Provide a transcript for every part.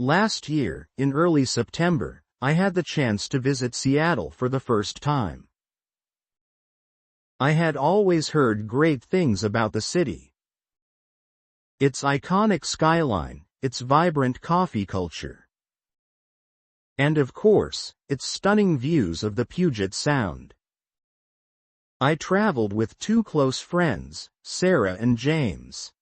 Last year, in early September, I had the chance to visit Seattle for the first time. I had always heard great things about the city. Its iconic skyline, its vibrant coffee culture, and of course, its stunning views of the Puget Sound. I traveled with two close friends, Sarah and James,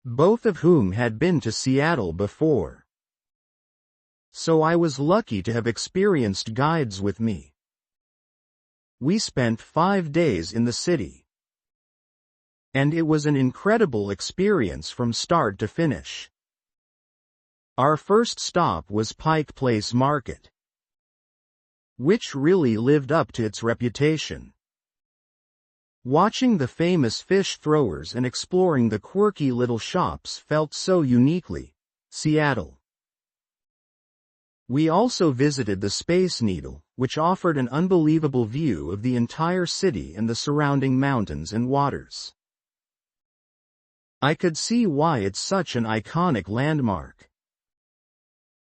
both of whom had been to Seattle before. So I was lucky to have experienced guides with me. We spent 5 days in the city, and it was an incredible experience from start to finish. Our first stop was Pike Place Market, which really lived up to its reputation. Watching the famous fish throwers and exploring the quirky little shops felt so uniquely Seattle. We also visited the Space Needle, which offered an unbelievable view of the entire city and the surrounding mountains and waters. I could see why it's such an iconic landmark.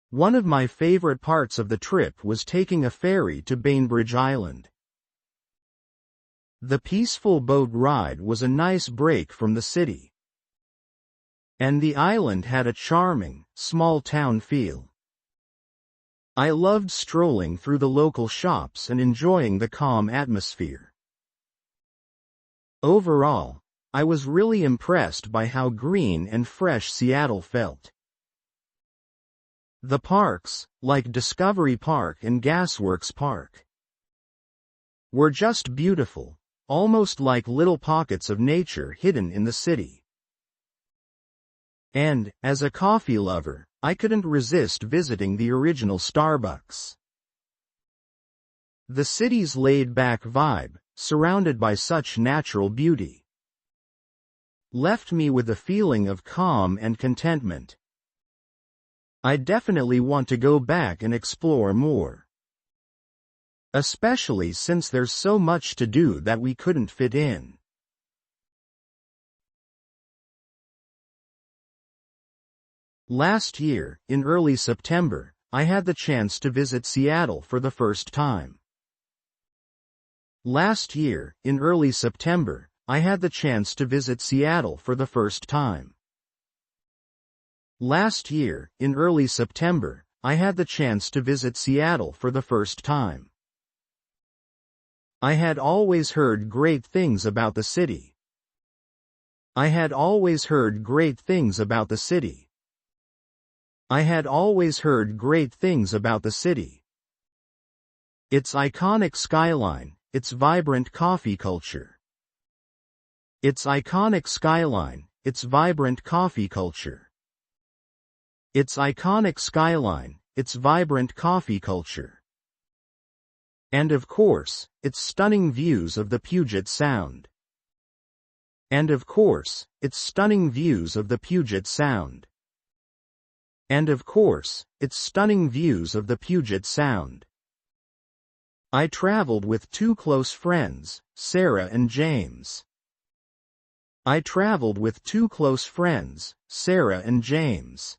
One of my favorite parts of the trip was taking a ferry to Bainbridge Island. The peaceful boat ride was a nice break from the city, and the island had a charming, small-town feel. I loved strolling through the local shops and enjoying the calm atmosphere. Overall, I was really impressed by how green and fresh Seattle felt. The parks, like Discovery Park and Gasworks Park, were just beautiful, almost like little pockets of nature hidden in the city. And, as a coffee lover, I couldn't resist visiting the original Starbucks. The city's laid-back vibe, surrounded by such natural beauty, left me with a feeling of calm and contentment. I definitely want to go back and explore more, especially since there's so much to do that we couldn't fit in. Last year, in early September, I had the chance to visit Seattle for the first time. Last year, in early September, I had the chance to visit Seattle for the first time. Last year, in early September, I had the chance to visit Seattle for the first time. I had always heard great things about the city. I had always heard great things about the city. I had always heard great things about the city. Its iconic skyline, its vibrant coffee culture. Its iconic skyline, its vibrant coffee culture. Its iconic skyline, its vibrant coffee culture. And of course, its stunning views of the Puget Sound. And of course, its stunning views of the Puget Sound. And of course, its stunning views of the Puget Sound. I traveled with two close friends, Sarah and James. I traveled with two close friends, Sarah and James.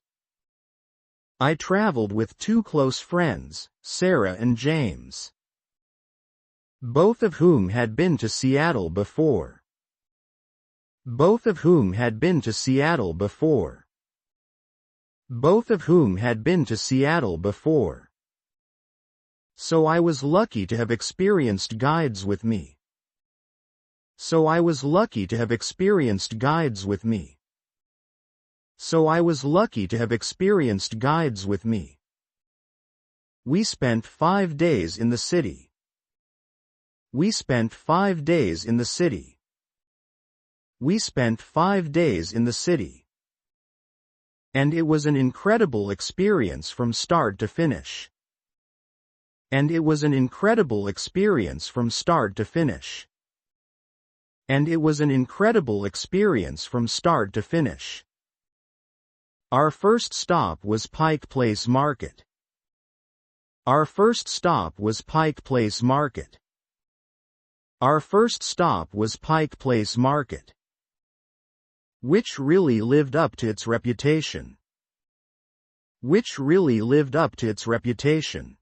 I traveled with two close friends, Sarah and James, both of whom had been to Seattle before. Both of whom had been to Seattle before. Both of whom had been to Seattle before. So I was lucky to have experienced guides with me. So I was lucky to have experienced guides with me. So I was lucky to have experienced guides with me. We spent 5 days in the city. We spent 5 days in the city. We spent 5 days in the city. And it was an incredible experience from start to finish. And it was an incredible experience from start to finish. And it was an incredible experience from start to finish. Our first stop was Pike Place Market. Our first stop was Pike Place Market. Our first stop was Pike Place Market, which really lived up to its reputation. which really lived up to its reputation.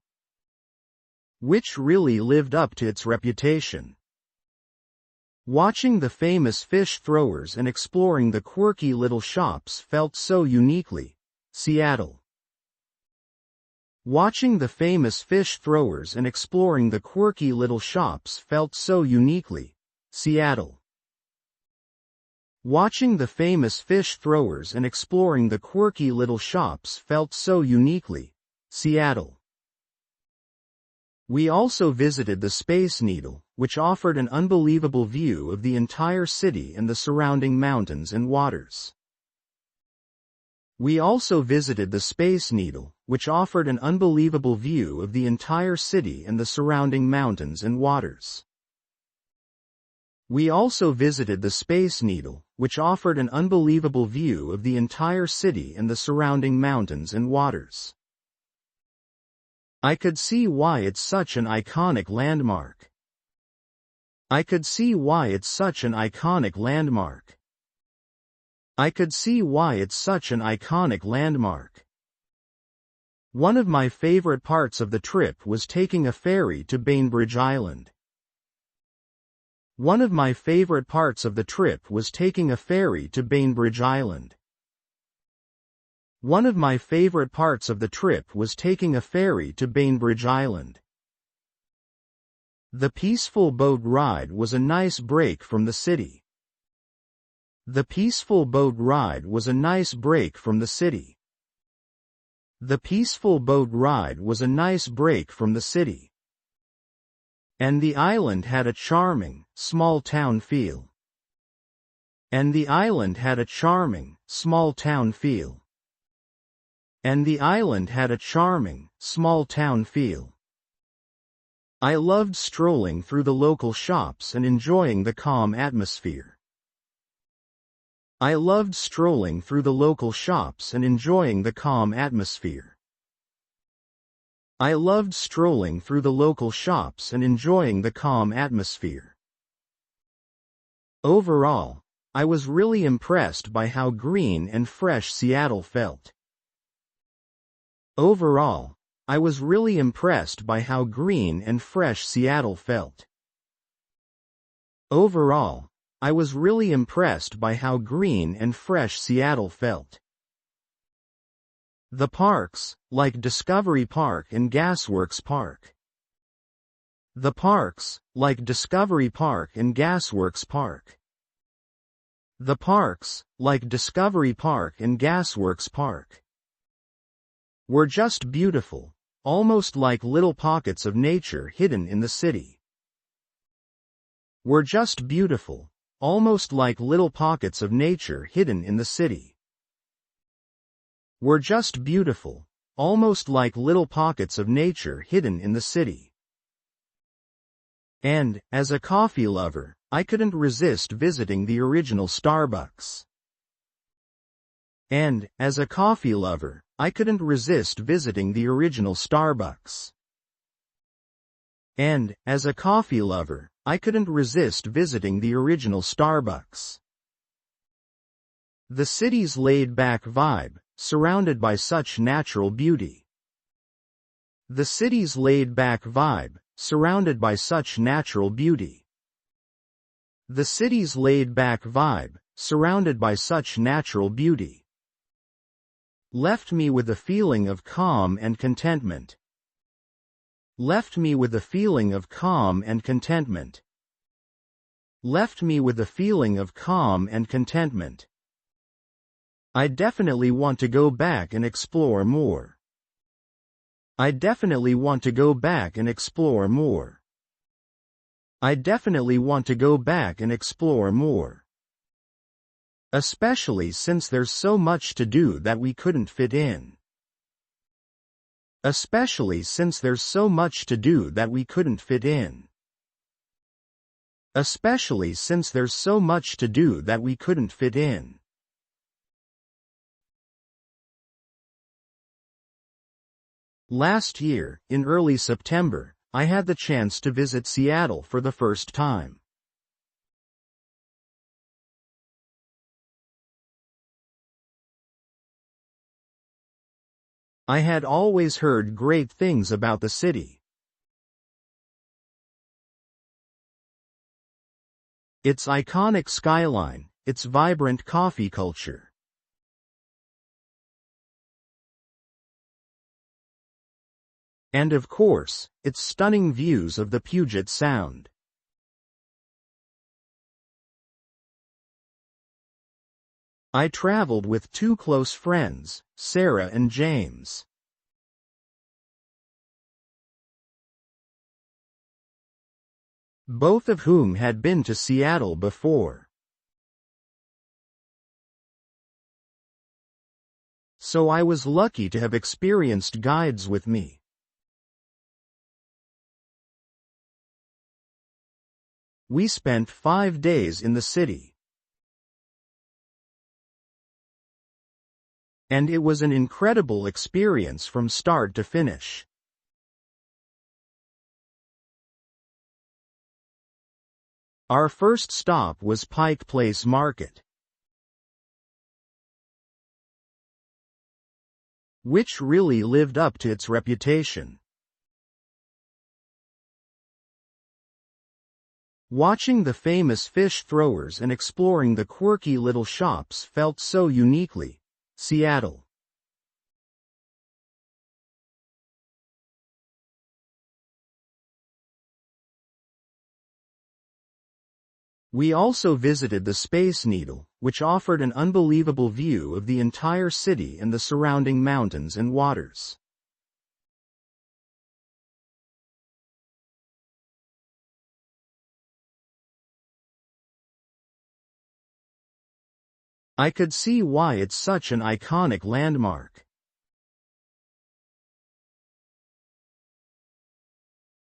Which really lived up to its reputation. Watching the famous fish throwers and exploring the quirky little shops felt so uniquely Seattle. Watching the famous fish throwers and exploring the quirky little shops felt so uniquely Seattle. Watching the famous fish throwers and exploring the quirky little shops felt so uniquely Seattle. We also visited the Space Needle, which offered an unbelievable view of the entire city and the surrounding mountains and waters. We also visited the Space Needle, which offered an unbelievable view of the entire city and the surrounding mountains and waters. We also visited the Space Needle, which offered an unbelievable view of the entire city and the surrounding mountains and waters. I could see why it's such an iconic landmark. I could see why it's such an iconic landmark. I could see why it's such an iconic landmark. One of my favorite parts of the trip was taking a ferry to Bainbridge Island. One of my favorite parts of the trip was taking a ferry to Bainbridge Island. One of my favorite parts of the trip was taking a ferry to Bainbridge Island. The peaceful boat ride was a nice break from the city. The peaceful boat ride was a nice break from the city. The peaceful boat ride was a nice break from the city. And the island had a charming, small-town feel. And the island had a charming, small-town feel. And the island had a charming, small-town feel. I loved strolling through the local shops and enjoying the calm atmosphere. I loved strolling through the local shops and enjoying the calm atmosphere. I loved strolling through the local shops and enjoying the calm atmosphere. Overall, I was really impressed by how green and fresh Seattle felt. Overall, I was really impressed by how green and fresh Seattle felt. Overall, I was really impressed by how green and fresh Seattle felt. The parks, like Discovery Park and Gasworks Park. The parks, like Discovery Park and Gasworks Park. The parks, like Discovery Park and Gasworks Park, were just beautiful, almost like little pockets of nature hidden in the city. Were just beautiful, almost like little pockets of nature hidden in the city. Were just beautiful, almost like little pockets of nature hidden in the city. And, as a coffee lover, I couldn't resist visiting the original Starbucks. And, as a coffee lover, I couldn't resist visiting the original Starbucks. And, as a coffee lover, I couldn't resist visiting the original Starbucks. The city's laid-back vibe, surrounded by such natural beauty. The city's laid-back vibe, surrounded by such natural beauty. The city's laid-back vibe, surrounded by such natural beauty, left me with a feeling of calm and contentment. Left me with a feeling of calm and contentment. Left me with a feeling of calm and contentment. I definitely want to go back and explore more. I definitely want to go back and explore more. I definitely want to go back and explore more. Especially since there's so much to do that we couldn't fit in. Especially since there's so much to do that we couldn't fit in. Especially since there's so much to do that we couldn't fit in. Last year, in early September, I had the chance to visit Seattle for the first time. I had always heard great things about the city. Its iconic skyline, its vibrant coffee culture. And of course, its stunning views of the Puget Sound. I traveled with two close friends, Sarah and James. Both of whom had been to Seattle before. So I was lucky to have experienced guides with me. We spent 5 days in the city. And it was an incredible experience from start to finish. Our first stop was Pike Place Market, which really lived up to its reputation. Watching the famous fish throwers and exploring the quirky little shops felt so uniquely Seattle. We also visited the Space Needle, which offered an unbelievable view of the entire city and the surrounding mountains and waters. I could see why it's such an iconic landmark.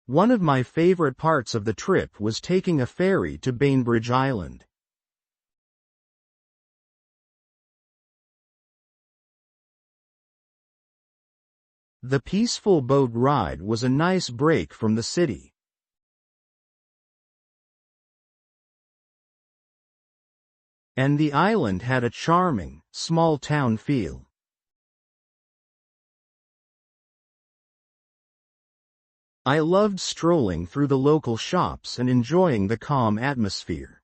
One of my favorite parts of the trip was taking a ferry to Bainbridge Island. The peaceful boat ride was a nice break from the city. And the island had a charming, small-town feel. I loved strolling through the local shops and enjoying the calm atmosphere.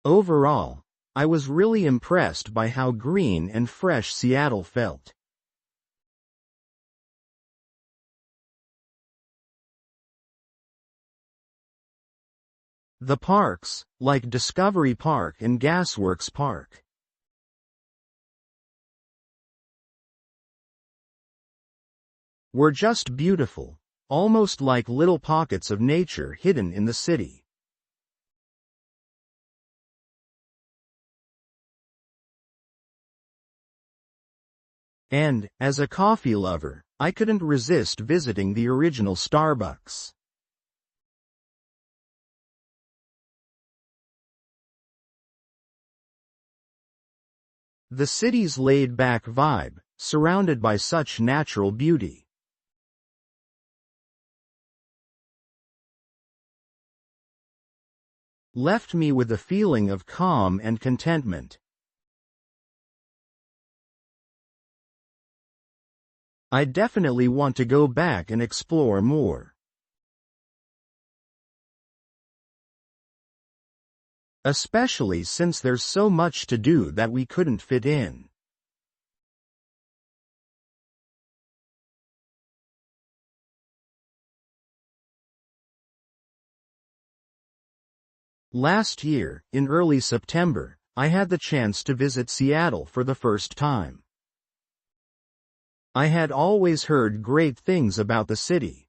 Overall, I was really impressed by how green and fresh Seattle felt. The parks, like Discovery Park and Gasworks Park, were just beautiful, almost like little pockets of nature hidden in the city. And, as a coffee lover, I couldn't resist visiting the original Starbucks. The city's laid-back vibe, surrounded by such natural beauty, left me with a feeling of calm and contentment. I definitely want to go back and explore more. Especially since there's so much to do that we couldn't fit in. Last year, in early September, I had the chance to visit Seattle for the first time. I had always heard great things about the city.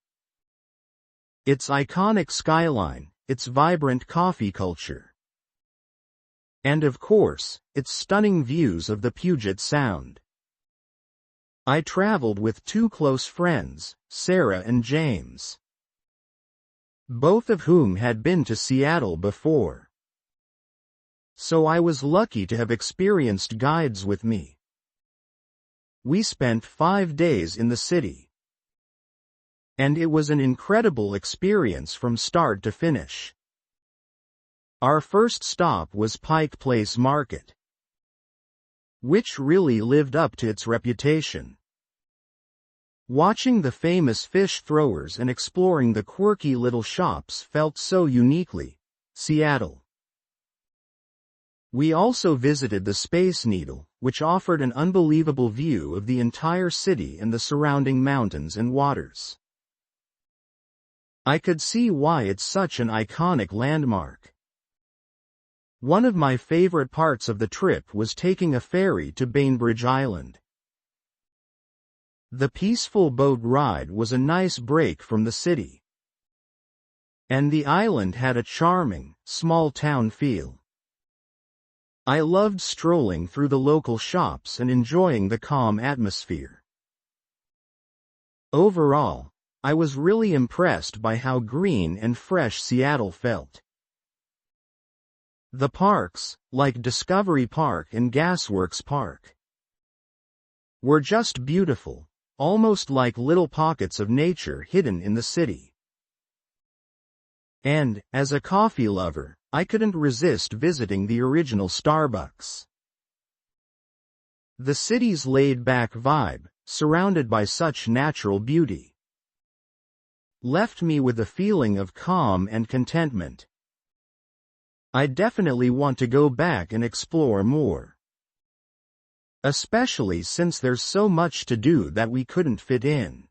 Its iconic skyline, its vibrant coffee culture, and of course, its stunning views of the Puget Sound. I traveled with two close friends, Sarah and James, both of whom had been to Seattle before. So I was lucky to have experienced guides with me. We spent 5 days in the city. And it was an incredible experience from start to finish. Our first stop was Pike Place Market, which really lived up to its reputation. Watching the famous fish throwers and exploring the quirky little shops felt so uniquely Seattle. We also visited the Space Needle, which offered an unbelievable view of the entire city and the surrounding mountains and waters. I could see why it's such an iconic landmark. One of my favorite parts of the trip was taking a ferry to Bainbridge Island. The peaceful boat ride was a nice break from the city, and the island had a charming, small-town feel. I loved strolling through the local shops and enjoying the calm atmosphere. Overall, I was really impressed by how green and fresh Seattle felt. The parks, like Discovery Park and Gasworks Park, were just beautiful, almost like little pockets of nature hidden in the city. And, as a coffee lover, I couldn't resist visiting the original Starbucks. The city's laid-back vibe, surrounded by such natural beauty, left me with a feeling of calm and contentment. I definitely want to go back and explore more, especially since there's so much to do that we couldn't fit in.